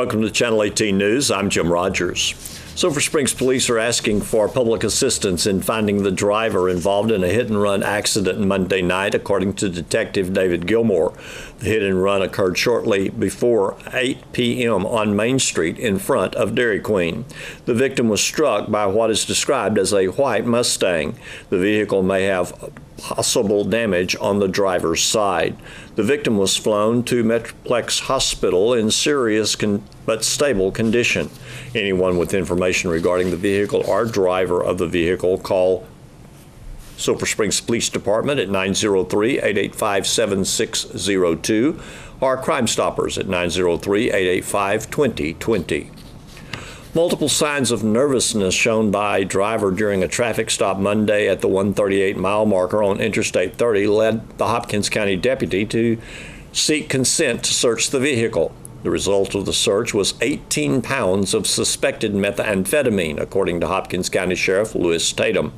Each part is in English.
Welcome to Channel 18 News. I'm Jim Rogers. Silver Springs police are asking for public assistance in finding the driver involved in a hit-and-run accident Monday night, according to Detective David Gilmore. The hit-and-run occurred shortly before 8 p.m. on Main Street in front of Dairy Queen. The victim was struck by what is described as a white Mustang. The vehicle may have possible damage on the driver's side. The victim was flown to Metroplex Hospital in serious but stable condition. Anyone with information regarding the vehicle or driver of the vehicle, call Silver Springs Police Department at 903-885-7602 or Crime Stoppers at 903-885-2020. Multiple signs of nervousness shown by a driver during a traffic stop Monday at the 138-mile marker on Interstate 30 led the Hopkins County deputy to seek consent to search the vehicle. The result of the search was 18 pounds of suspected methamphetamine, according to Hopkins County Sheriff Louis Tatum.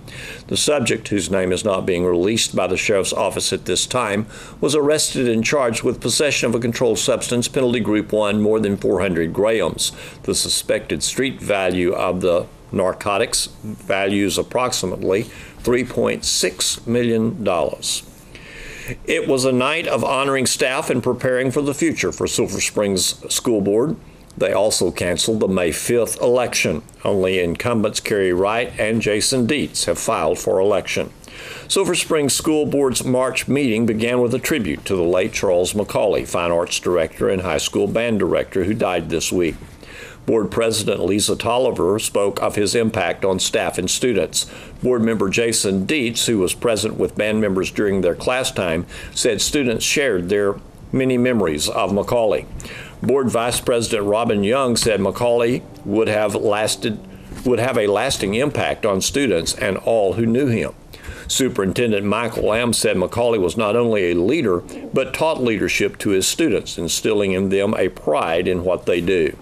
The subject, whose name is not being released by the sheriff's office at this time, was arrested and charged with possession of a controlled substance, penalty group 1, more than 400 grams. The suspected street value of the narcotics values approximately $3.6 million. It was a night of honoring staff and preparing for the future for Silver Springs School Board. They also canceled the May 5th election. Only incumbents Kerry Wright and Jason Dietz have filed for election. Silver Springs School Board's March meeting began with a tribute to the late Charles McCauley, Fine Arts Director and High School Band Director, who died this week. Board President Lisa Tolliver spoke of his impact on staff and students. Board member Jason Dietz, who was present with band members during their class time, said students shared their many memories of McCauley. Board Vice President Robin Young said McCauley would have a lasting impact on students and all who knew him. Superintendent Michael Lamb said McCauley was not only a leader, but taught leadership to his students, instilling in them a pride in what they do.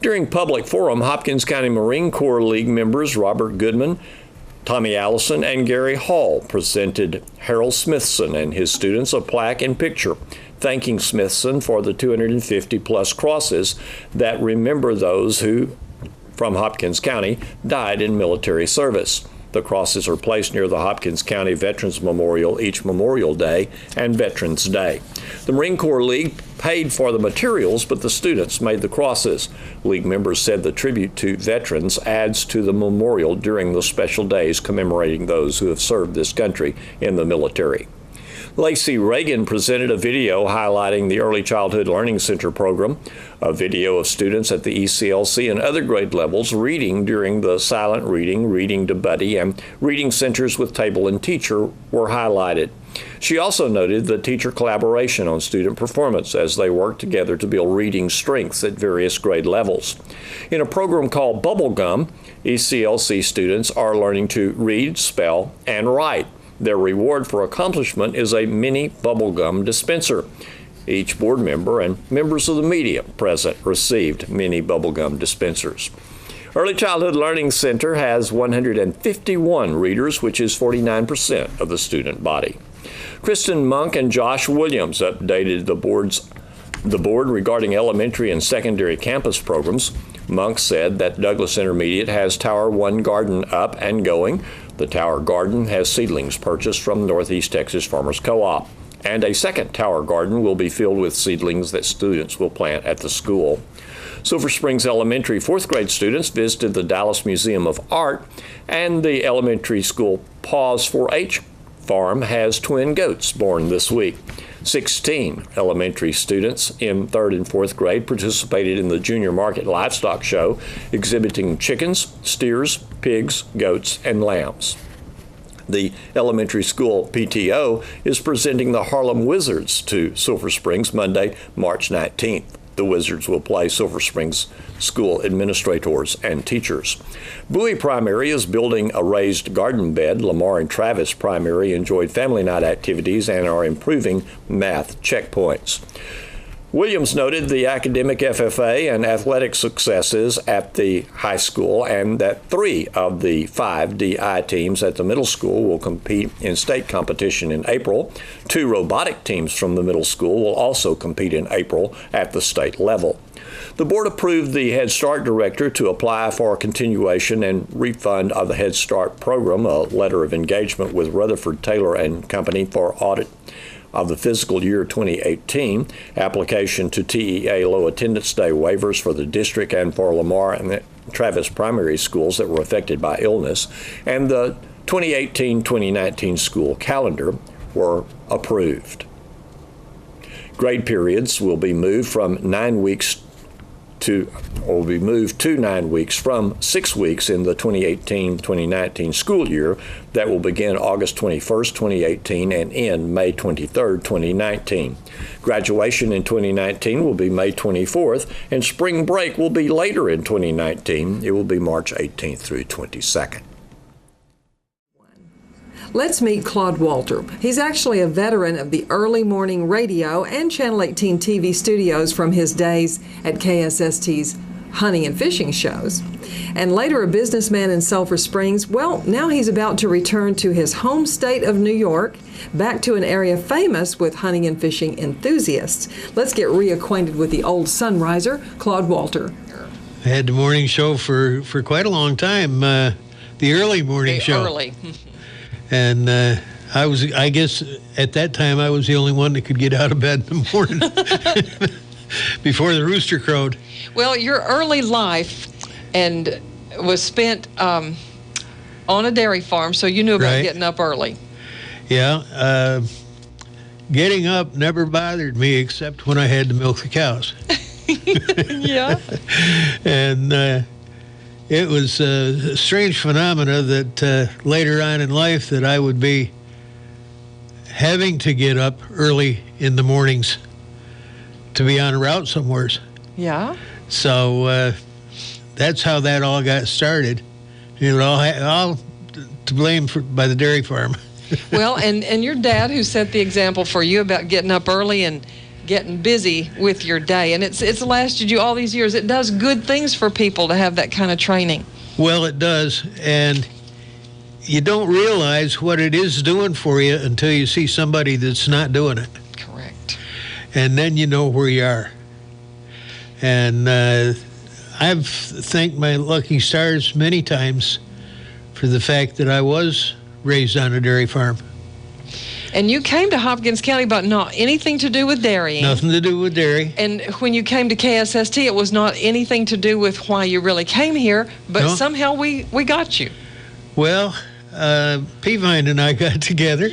During public forum, Hopkins County Marine Corps League members Robert Goodman, Tommy Allison, and Gary Hall presented Harold Smithson and his students a plaque and picture, thanking Smithson for the 250-plus crosses that remember those who, from Hopkins County, died in military service. The crosses are placed near the Hopkins County Veterans Memorial each Memorial Day and Veterans Day. The Marine Corps League paid for the materials, but the students made the crosses. League members said the tribute to veterans adds to the memorial during the special days commemorating those who have served this country in the military. Lacey Reagan presented a video highlighting the Early Childhood Learning Center program. A video of students at the ECLC and other grade levels reading during the silent reading, reading to buddy, and reading centers with table and teacher were highlighted. She also noted the teacher collaboration on student performance as they work together to build reading strengths at various grade levels. In a program called Bubblegum, ECLC students are learning to read, spell, and write. Their reward for accomplishment is a mini bubblegum dispenser. Each board member and members of the media present received mini bubblegum dispensers. Early Childhood Learning Center has 151 readers, which is 49% of the student body. Kristen Monk and Josh Williams updated the board regarding elementary and secondary campus programs. Monk said that Douglas Intermediate has Tower 1 garden up and going. The Tower Garden has seedlings purchased from Northeast Texas Farmers Co-op. And a second Tower Garden will be filled with seedlings that students will plant at the school. Silver Springs Elementary fourth grade students visited the Dallas Museum of Art, and the elementary school Paws 4-H farm has twin goats born this week. 16 elementary students in third and fourth grade participated in the Junior Market Livestock Show, exhibiting chickens, steers, pigs, goats, and lambs. The elementary school PTO is presenting the Harlem Wizards to Silver Springs Monday, March 19th. The Wizards will play Silver Springs school administrators and teachers. Bowie Primary is building a raised garden bed. Lamar and Travis Primary enjoyed family night activities and are improving math checkpoints. Williams noted the academic FFA and athletic successes at the high school and that 3 of the 5 DI teams at the middle school will compete in state competition in April. 2 robotic teams from the middle school will also compete in April at the state level. The board approved the Head Start director to apply for a continuation and refund of the Head Start program, a letter of engagement with Rutherford Taylor and Company for audit of the fiscal year 2018, application to TEA low attendance day waivers for the district and for Lamar and Travis primary schools that were affected by illness, and the 2018-2019 school calendar were approved. Grade periods will be moved from 9 weeks to 9 weeks from 6 weeks in the 2018-2019 school year that will begin August 21st, 2018 and end May 23rd, 2019. Graduation in 2019 will be May 24th, and spring break will be later in 2019. It will be March 18th through 22nd. Let's meet Claude Walter. He's actually a veteran of the early morning radio and Channel 18 TV studios from his days at KSST's hunting and fishing shows. And later a businessman in Sulphur Springs. Well, now he's about to return to his home state of New York, back to an area famous with hunting and fishing enthusiasts. Let's get reacquainted with the old sunriser, Claude Walter. I had the morning show for quite a long time, the early morning show. Early. And I guess at that time I was the only one that could get out of bed in the morning before the rooster crowed. Well, your early life and was spent on a dairy farm, so you knew about getting up early. Yeah, getting up never bothered me except when I had to milk the cows. Yeah. And it was a strange phenomena that later on in life that I would be having to get up early in the mornings to be on a route somewhere. Yeah. So that's how that all got started. You know, all to blame by the dairy farm. Well, and your dad, who set the example for you about getting up early and getting busy with your day, and it's lasted you all these years. It does good things for people to have that kind of training. Well, it does, and you don't realize what it is doing for you until you see somebody that's not doing it. Correct. And then you know where you are. And I've thanked my lucky stars many times for the fact that I was raised on a dairy farm. And you came to Hopkins County, but not anything to do with dairying. Nothing to do with dairy. And when you came to KSST, it was not anything to do with why you really came here, but somehow we got you. Well, Peavine and I got together,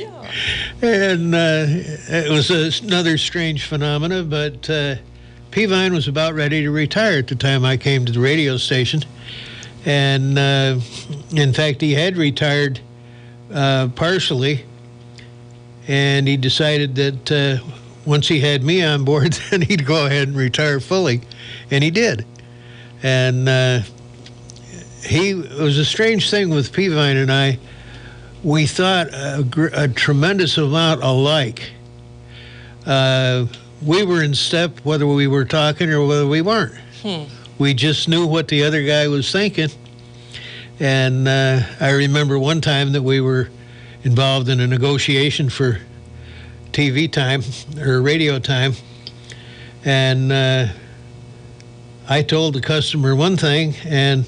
and it was another strange phenomena, but Peavine was about ready to retire at the time I came to the radio station. And in fact, he had retired partially. And he decided that once he had me on board, then he'd go ahead and retire fully. And he did. And it was a strange thing with Peavine and I. We thought a tremendous amount alike. We were in step whether we were talking or whether we weren't. We just knew what the other guy was thinking. And I remember one time that we were involved in a negotiation for TV time or radio time, and I told the customer one thing, and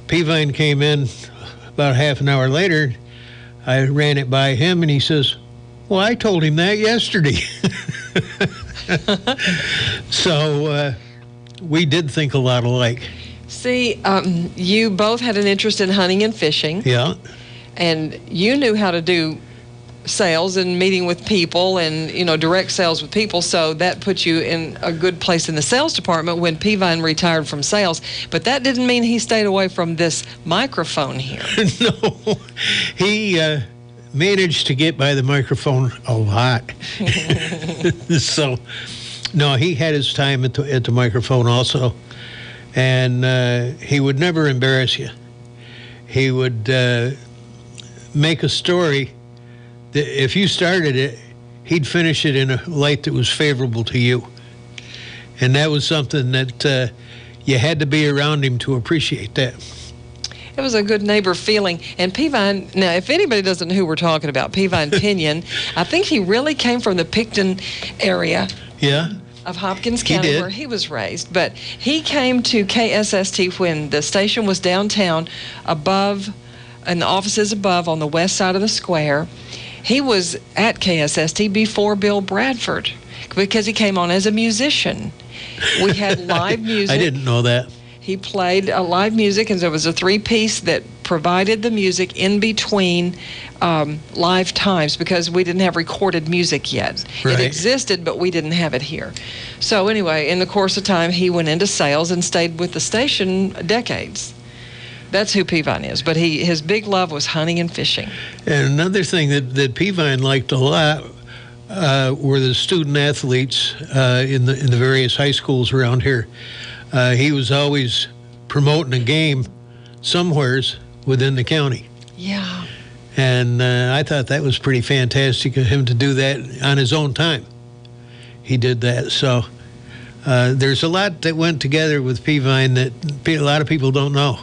Peavine came in about half an hour later. I ran it by him, and he says, "Well, I told him that yesterday." So we did think a lot alike. See, you both had an interest in hunting and fishing. Yeah. And you knew how to do sales and meeting with people and, direct sales with people. So that put you in a good place in the sales department when Peavine retired from sales. But that didn't mean he stayed away from this microphone here. No, he managed to get by the microphone a lot. So, no, he had his time at the microphone also. And he would never embarrass you. He would make a story that if you started it, he'd finish it in a light that was favorable to you. And that was something that you had to be around him to appreciate that. It was a good neighbor feeling. And Peavine, now, if anybody doesn't know who we're talking about, Peavine Pinion, I think he really came from the Picton area. Yeah. of Hopkins County, did. where he was raised. But he came to KSST when the station was downtown above, and the offices above on the west side of the square. He was at KSST before Bill Bradford because he came on as a musician. We had live music. I didn't know that. He played live music, and there was a three-piece that provided the music in between live times because we didn't have recorded music yet. Right. It existed, but we didn't have it here. So anyway, in the course of time, he went into sales and stayed with the station decades. That's who Peavine is. But his big love was hunting and fishing. And another thing that Peavine liked a lot were the student athletes in the various high schools around here. He was always promoting a game somewheres within the county. Yeah. And I thought that was pretty fantastic of him to do that on his own time. He did that. So there's a lot that went together with Peavine that a lot of people don't know.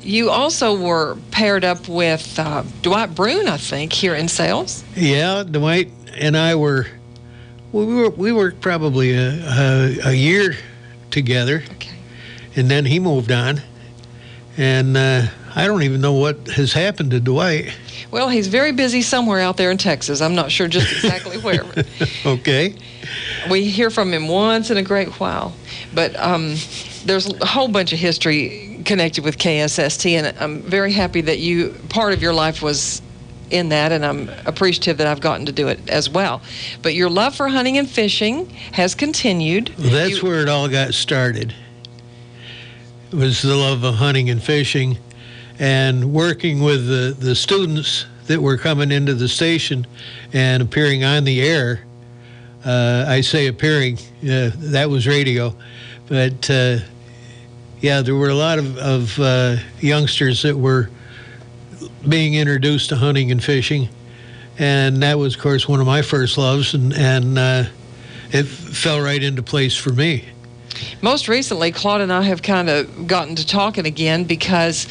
You also were paired up with Dwight Brune, I think, here in sales. Yeah, Dwight and I we worked probably a year together. Okay. And then he moved on. And I don't even know what has happened to Dwight. Well, he's very busy somewhere out there in Texas. I'm not sure just exactly where. Okay. We hear from him once in a great while. But there's a whole bunch of history connected with KSST, and I'm very happy that part of your life was in that, and I'm appreciative that I've gotten to do it as well. But your love for hunting and fishing has continued. Well, that's where it all got started. It was the love of hunting and fishing, and working with the students that were coming into the station and appearing on the air. I say appearing, that was radio. But, yeah, there were a lot of youngsters that were being introduced to hunting and fishing. And that was, of course, one of my first loves, and it fell right into place for me. Most recently, Claude and I have kind of gotten to talking again because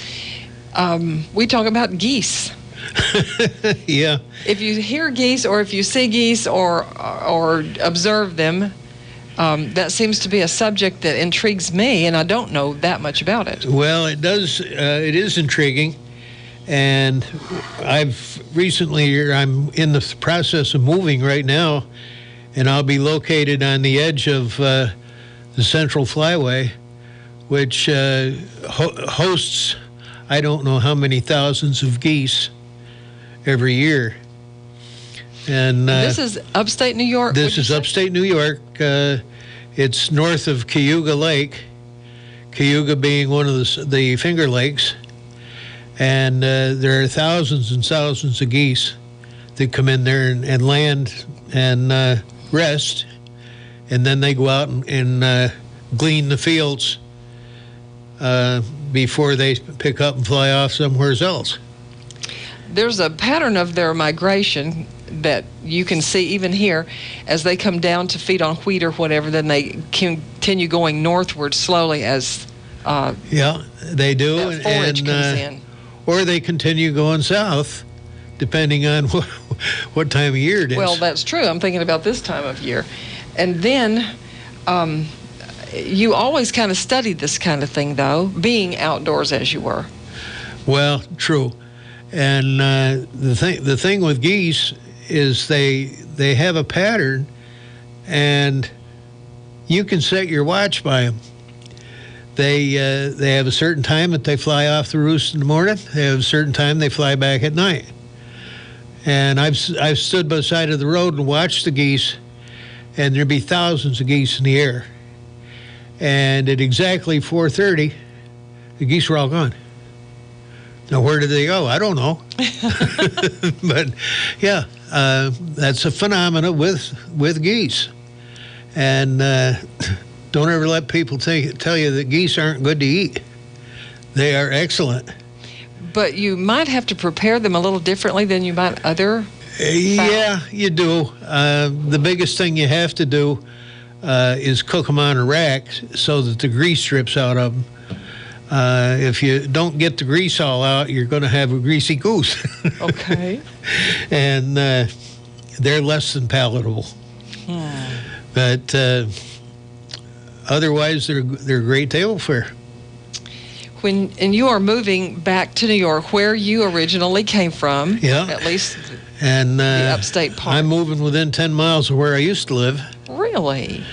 we talk about geese. Yeah. If you hear geese or if you see geese or observe them, that seems to be a subject that intrigues me, and I don't know that much about it. Well, it does. It is intriguing. And I'm in the process of moving right now, and I'll be located on the edge of the Central Flyway, which hosts I don't know how many thousands of geese every year. And this is upstate New York? This is upstate New York. It's north of Cayuga Lake, Cayuga being one of the Finger Lakes. And there are thousands and thousands of geese that come in there and land and rest, and then they go out and glean the fields before they pick up and fly off somewhere else. There's a pattern of their migration that you can see even here as they come down to feed on wheat or whatever, then they continue going northward slowly as yeah, they do. that forage comes in. Or they continue going south, depending on what time of year it is. Well, that's true. I'm thinking about this time of year. And then you always kind of studied this kind of thing, though, being outdoors as you were. Well, true. And the thing with geese is they have a pattern, and you can set your watch by them. They have a certain time that they fly off the roost in the morning. They have a certain time they fly back at night. And I've stood by the side of the road and watched the geese, and there'd be thousands of geese in the air. And at exactly 4:30, the geese were all gone. Now, where did they go? I don't know. But yeah, that's a phenomena with geese. And don't ever let people tell you that geese aren't good to eat. They are excellent. But you might have to prepare them a little differently than you might other Yeah, you do. The biggest thing you have to do is cook them on a rack so that the grease drips out of them. If you don't get the grease all out, you're going to have a greasy goose. Okay. And they're less than palatable. But otherwise, they're a great table fare. And you are moving back to New York, where you originally came from. Yeah. At least And the upstate part. I'm moving within 10 miles of where I used to live. Really?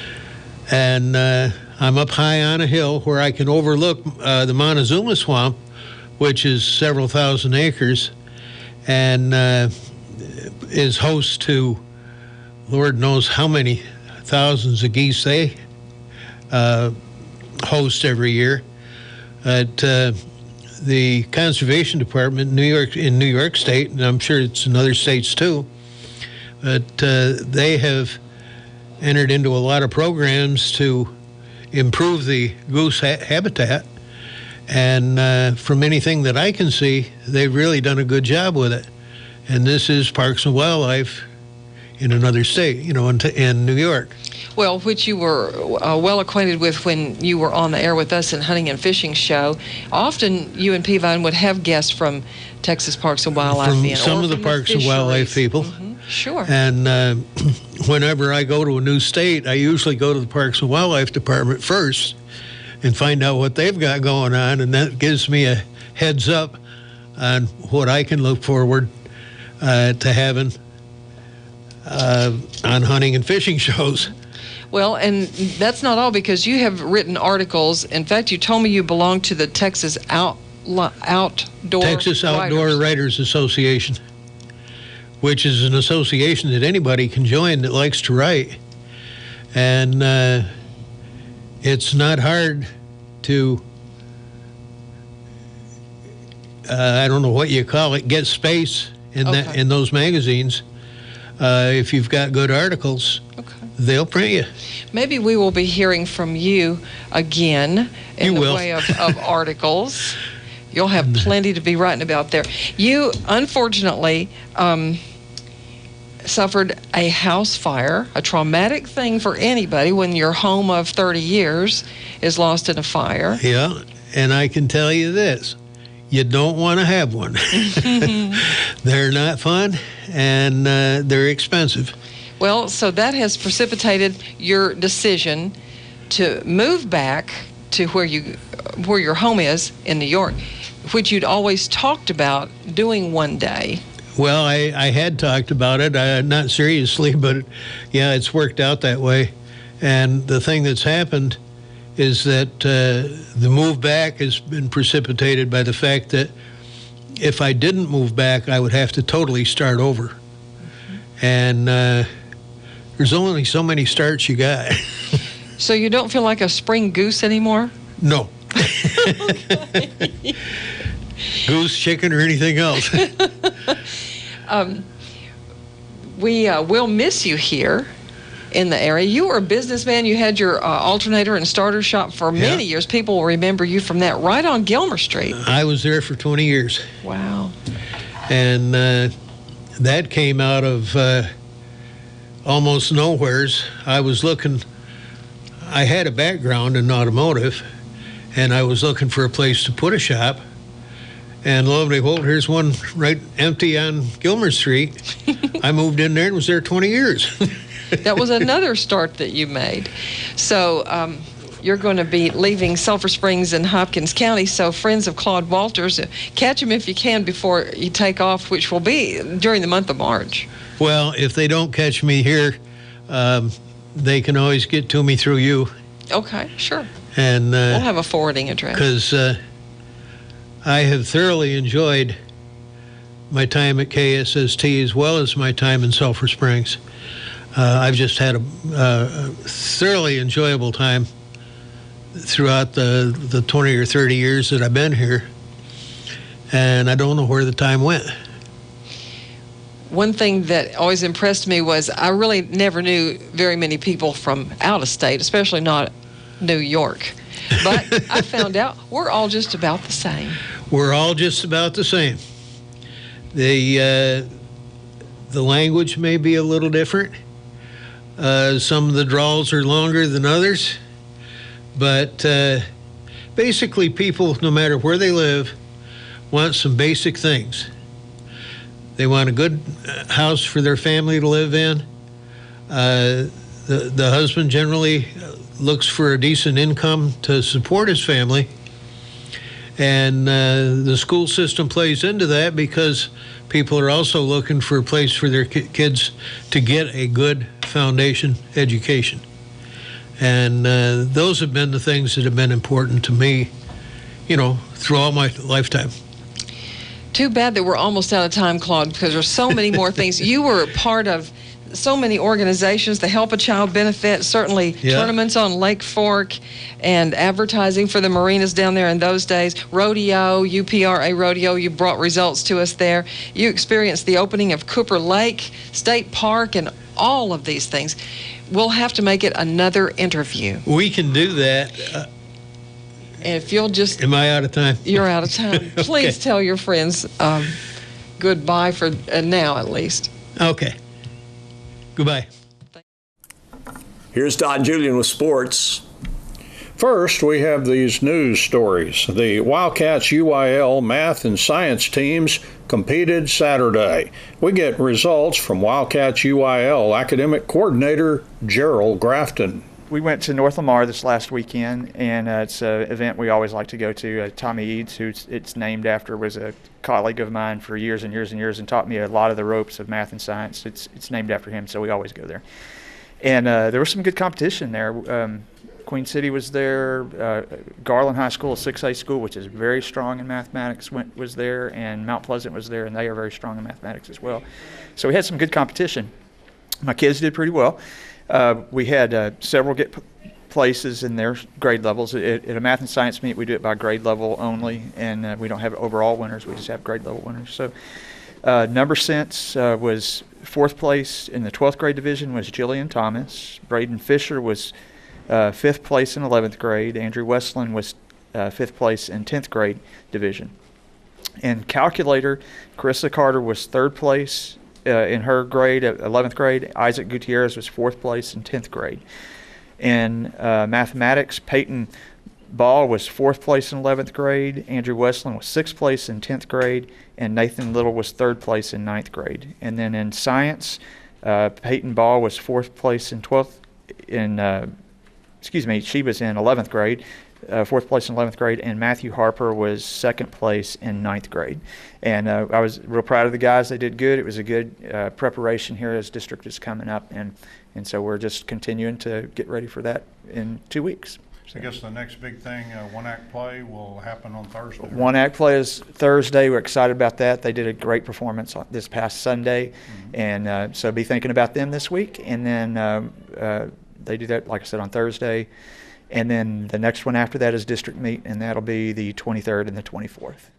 And I'm up high on a hill where I can overlook the Montezuma Swamp, which is several thousand acres, and is host to Lord knows how many thousands of geese they host every year. At the Conservation Department in New York State, and I'm sure it's in other states too, but they have entered into a lot of programs to improve the goose habitat. And from anything that I can see, they've really done a good job with it. And this is Parks and Wildlife in another state, in New York. Well, which you were well acquainted with when you were on the air with us in Hunting and Fishing Show. Often you and Peavine would have guests from Texas Parks and Wildlife. From some of the Parks and Wildlife people. Mm-hmm. Sure. And whenever I go to a new state, I usually go to the Parks and Wildlife Department first and find out what they've got going on, and that gives me a heads up on what I can look forward to having on hunting and fishing shows. Well, and that's not all, because you have written articles. In fact, you told me you belong to the Texas Outdoor Writers Association, which is an association that anybody can join that likes to write. And it's not hard to, I don't know what you call it, get space in those magazines. If you've got good articles, they'll print you. Maybe we will be hearing from you again in the way of articles. You'll have plenty to be writing about there. You, unfortunately, suffered a house fire, a traumatic thing for anybody when your home of 30 years is lost in a fire. Yeah, and I can tell you this. You don't want to have one. They're not fun, and they're expensive. Well, so that has precipitated your decision to move back to where your home is in New York, which you'd always talked about doing one day. Well, I had talked about it, not seriously, but yeah, it's worked out that way. And the thing that's happened is that the move back has been precipitated by the fact that if I didn't move back, I would have to totally start over. And there's only so many starts you got. So you don't feel like a spring goose anymore? No. Goose, chicken, or anything else. We will miss you here in the area. You were a businessman. You had your alternator and starter shop for many years. People will remember you from that, right on Gilmer Street. I was there for 20 years. Wow. And that came out of almost nowheres. I had a background in automotive, and I was looking for a place to put a shop. And lo and behold, here's one right empty on Gilmer Street. I moved in there and was there 20 years. That was another start that you made. So you're going to be leaving Sulphur Springs in Hopkins County. So friends of Claude Walters, catch him if you can before you take off, which will be during the month of March. Well, if they don't catch me here, they can always get to me through you. Okay, sure. And we'll have a forwarding address. Because I have thoroughly enjoyed my time at KSST as well as my time in Sulphur Springs. I've just had a thoroughly enjoyable time throughout the 20 or 30 years that I've been here, and I don't know where the time went. One thing that always impressed me was I really never knew very many people from out of state, especially not New York. But I found out we're all just about the same. We're all just about the same. The language may be a little different. Some of the drawls are longer than others. But basically, people, no matter where they live, want some basic things. They want a good house for their family to live in. the husband generally looks for a decent income to support his family. And the school system plays into that because people are also looking for a place for their kids to get a good foundation education. And those have been the things that have been important to me, through all my lifetime. Too bad that we're almost out of time, Claude, because there's so many more things. You were part of so many organizations, the Help a Child benefit, certainly tournaments on Lake Fork, and advertising for the marinas down there in those days. Rodeo, UPRA Rodeo, you brought results to us there. You experienced the opening of Cooper Lake State Park and all of these things. We'll have to make it another interview. We can do that. And if you'll just... Am I out of time? You're out of time. Please tell your friends goodbye for now, at least. Okay. Goodbye. Here's Don Julian with sports. First, we have these news stories. The Wildcats UIL math and science teams competed Saturday. We get results from Wildcats UIL academic coordinator Gerald Grafton. We went to North Lamar this last weekend, and it's an event we always like to go to. Tommy Eads, who it's named after, was a colleague of mine for years and years and years and taught me a lot of the ropes of math and science. It's named after him, so we always go there. And there was some good competition there. Queen City was there. Garland High School, a 6A school, which is very strong in mathematics, was there, and Mount Pleasant was there, and they are very strong in mathematics as well. So we had some good competition. My kids did pretty well. We had several get places in their grade levels. At a math and science meet, we do it by grade level only, and we don't have overall winners. We just have grade level winners. So number sense was 4th place in the 12th grade division was Jillian Thomas. Braden Fisher was 5th place in 11th grade. Andrew Westland was 5th place in 10th grade division. And calculator, Carissa Carter was 3rd place in her grade, 11th grade. Isaac Gutierrez was 4th place in 10th grade. In mathematics, Peyton Ball was 4th place in 11th grade. Andrew Westland was 6th place in 10th grade. And Nathan Little was 3rd place in 9th grade. And then in science, Peyton Ball was 4th place in 12th, she was in 11th grade. 4th place in 11th grade, and Matthew Harper was 2nd place in 9th grade. And I was real proud of the guys. They did good. It was a good preparation here as district is coming up, and so we're just continuing to get ready for that in 2 weeks. I guess the next big thing, one-act play will happen on Thursday. One-act play is Thursday. We're excited about that. They did a great performance this past Sunday, and so be thinking about them this week. And then they do that, like I said, on Thursday. And then the next one after that is district meet, and that'll be the 23rd and the 24th.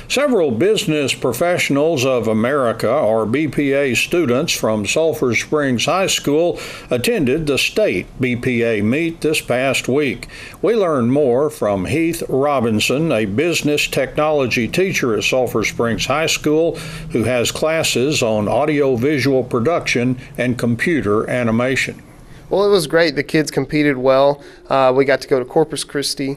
Several Business Professionals of America, or BPA students from Sulphur Springs High School, attended the state BPA meet this past week. We learned more from Heath Robinson, a business technology teacher at Sulphur Springs High School, who has classes on audiovisual production and computer animation. Well, it was great. The kids competed well. We got to go to Corpus Christi.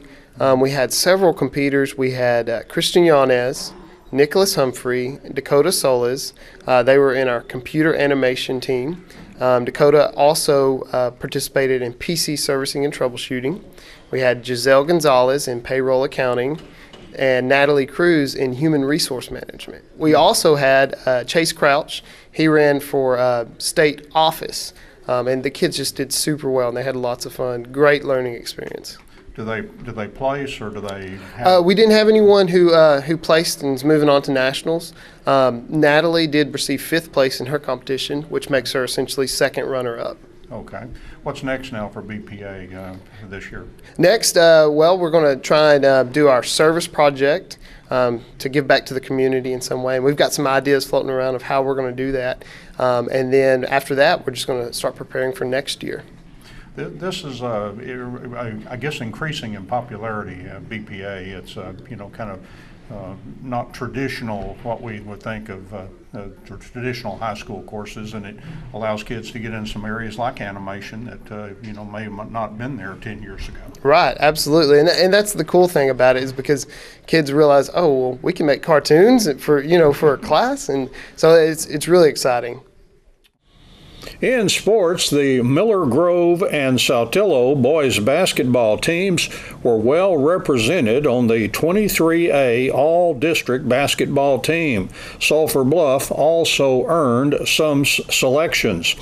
We had several competitors. We had Christian Yanez, Nicholas Humphrey, Dakota Solis. They were in our computer animation team. Dakota also participated in PC servicing and troubleshooting. We had Giselle Gonzalez in payroll accounting and Natalie Cruz in human resource management. We also had Chase Crouch. He ran for state office. And the kids just did super well, and they had lots of fun. Great learning experience. Do they place, or do they have... We didn't have anyone who placed and is moving on to nationals. Natalie did receive 5th place in her competition, which makes her essentially second runner-up. Okay. What's next now for BPA this year? Next, we're going to try and do our service project to give back to the community in some way. And we've got some ideas floating around of how we're going to do that. And then after that, we're just going to start preparing for next year. This is, I guess, increasing in popularity, BPA. It's, kind of not traditional, what we would think of traditional high school courses, and it allows kids to get in some areas like animation that, may have not been there 10 years ago. Right, absolutely. And that's the cool thing about it, is because kids realize, oh, well, we can make cartoons for a class, and so it's really exciting. In sports, the Miller Grove and Saltillo boys basketball teams were well represented on the 23A All-District basketball team. Sulphur Bluff also earned some selections.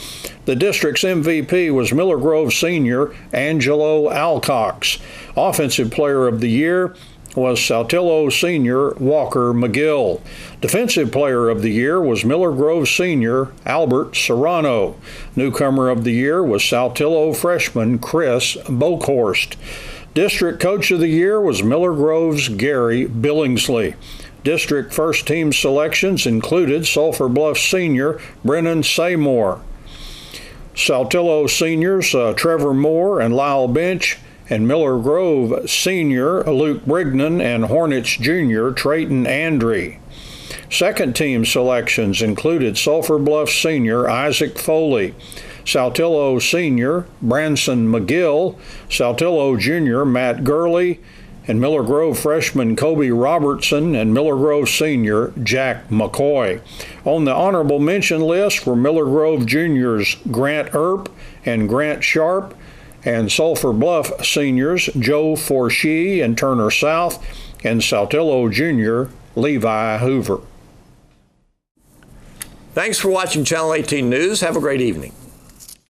The district's MVP was Miller Grove senior Angelo Alcox. Offensive Player of the Year was Saltillo senior Walker McGill. Defensive Player of the Year was Miller Grove senior Albert Serrano. Newcomer of the Year was Saltillo freshman Chris Bokhorst. District Coach of the Year was Miller Grove's Gary Billingsley. District first team selections included Sulphur Bluff senior Brennan Seymour, Saltillo seniors Trevor Moore and Lyle Bench, and Miller Grove senior Luke Brignan and Hornets junior Trayton Andre. Second team selections included Sulphur Bluff senior Isaac Foley, Saltillo senior Branson McGill, Saltillo junior Matt Gurley, and Miller Grove freshman Kobe Robertson and Miller Grove senior Jack McCoy. On the honorable mention list were Miller Grove juniors Grant Earp and Grant Sharp, and Sulphur Bluff seniors Joe Forshee and Turner South, and Saltillo junior Levi Hoover. Thanks for watching Channel 18 News. Have a great evening.